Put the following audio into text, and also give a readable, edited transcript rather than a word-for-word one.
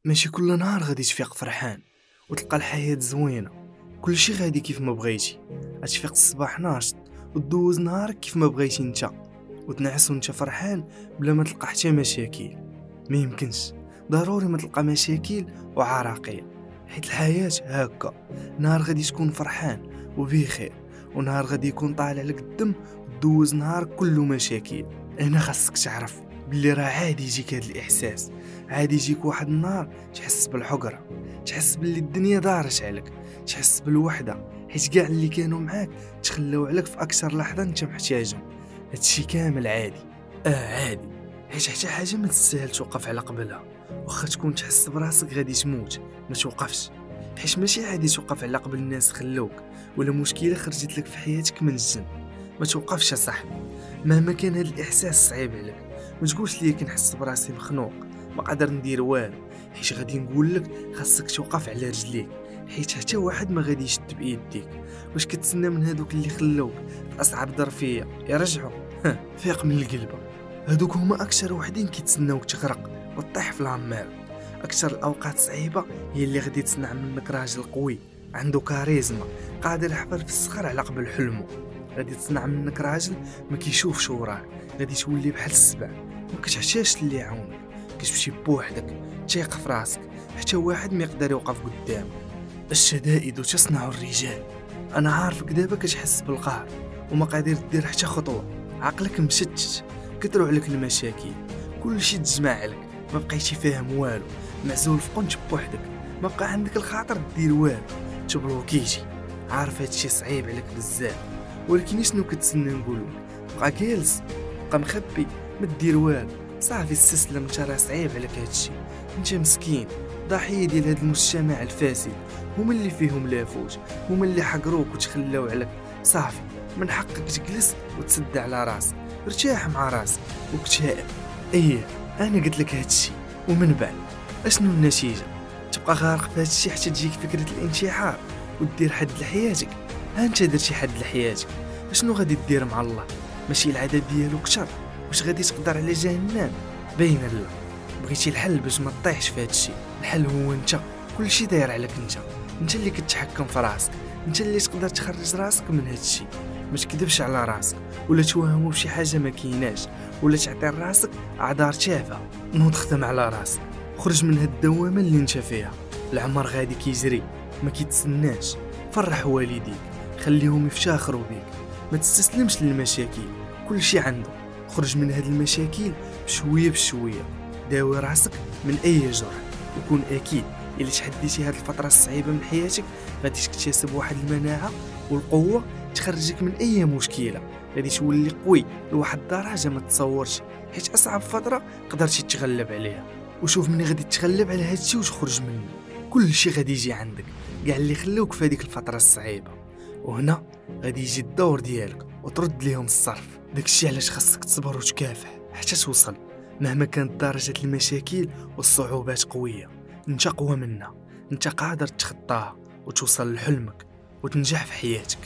ماشي كل نهار غادي تفيق فرحان وتلقى الحياة زوينة. كل شي غادي كيف ما بغيتي، غتفيق الصباح ناشط ودوز نهارك كيف ما بغيتي انت، وتنعس وانت فرحان بلا ما تلقى حتى مشاكل. ما يمكنش، ضروري ما تلقى مشاكل وعراقيل، حيت الحياة هكا. نهار غادي تكون فرحان وبخير، ونهار غادي يكون طالع لك الدم ودوز نهار كله مشاكل. انا خاصك تعرف باللي راه عادي يجيك هاد الاحساس، عادي يجيك واحد النهار تحس بالحقرة، تحس باللي الدنيا دارت عليك، تحس بالوحدة حيت كاع اللي كانوا معاك تخلاو عليك في اكثر لحظة انت محتاجهم. هادشي كامل عادي، عادي، حيت حتى حاجة ما تستاهل توقف على قبلها. واخا تكون تحس براسك غادي تموت ما توقفش، حيت ماشي عادي توقف على قبل الناس خلوك، ولا مشكلة خرجت لك في حياتك من الجن. ما توقفش يا صاحبي، مهما كان هاد الاحساس صعيب عليك. ما تقولش لي كنحس براسي مخنوق ما قادر ندير والو، حيت غادي نقول لك خاصك توقف على رجليك، حيت حتى واحد ما غادي يشد بيديك. واش كتسنى من هادوك اللي خلوك في اصعب ظرفيه يرجعوا؟ فيق من القلبه، هادوك هما اكثر وحدين كيتسناوك تغرق وتطيح في العمار. اكثر الاوقات صعيبه هي اللي غادي تصنع منك راجل قوي عنده كاريزما، قادر يحفر في الصخر على قبل حلمه. غادي تصنع منك راجل ما كيشوفش وراه، غادي تولي بحال السبع، ما كتحتاجش اللي يعاونك، كتمشي بوحدك تيق في راسك، حتى واحد ما يقدر يوقف قدامك. الشدائد تصنع الرجال. انا عارفك دابا كتحس بالقهر وما قادر دير حتى خطوه، عقلك مشتت، كثروا عليك المشاكل، كلشي تجمع عليك، ما بقيتي فاهم والو، معزول في قنت بوحدك، ما بقى عندك الخاطر دير والو، تبلوكيتي. عارف هادشي صعيب عليك بزاف، ولكن شنو كتسنى نقولك؟ بقى جالس، بقى مخبي، ما دير والو، صافي استسلم. انت راه صعيب عليك هادشي، انت مسكين ضحيه ديال هاد المجتمع الفاسد. هما اللي فيهم لافوت، هما اللي حقروك وتخلاو عليك. صافي من حقك تجلس وتسد على راسك، ارتاح مع راسك واكتئب. ايه انا قلت لك هادشي، ومن بعد اشنو النتيجه؟ تبقى غارق في هادشي حتى تجيك فكره الانتحار ودير حد لحياتك. ها انت درتي حد لحياتك، اشنو غادي دير مع الله؟ ماشي العذاب ديالو كثر؟ واش غادي تقدر على جهنم؟ باينه لا. بغيتي الحل باش ما تطيحش في هادشي، الحل هو انت. كلشي داير عليك انت اللي كتحكم في راسك، انت اللي تقدر تخرج راسك من هادشي. ما تكذبش على راسك، ولا توهمو بشي حاجه ما كايناش، ولا تعطي راسك اعذار تافهه. نوض خدم على راسك، خرج من هاد الدوامه اللي انت فيها. العمر غادي كيجري ما كيتسناش. فرح والديك، خليهم يفتخروا بيك، ما تستسلمش للمشاكل، كلشي عنده. خرج من هاد المشاكل بشويه بشويه، داوي راسك من اي جرح، وكون اكيد الا تحديتي هاد الفتره الصعيبه من حياتك غادي تكتسب واحد المناعه والقوه تخرجك من اي مشكله. غادي تولي قوي لواحد الدرجه ما تصورش، حيت اصعب فتره قدرتي تتغلب عليها. وشوف مني غادي تتغلب على هادشي وتخرج منه، كلشي غادي يجي عندك، كاع اللي خلوك في هذيك الفتره الصعيبه. وهنا غادي يجي الدور ديالك وترد ليهم الصرف. داكشي علاش خاصك تصبر وتكافح حتى توصل، مهما كانت درجه المشاكل والصعوبات قويه. انت قوى منها، انت قادر تخطاها وتوصل لحلمك وتنجح في حياتك.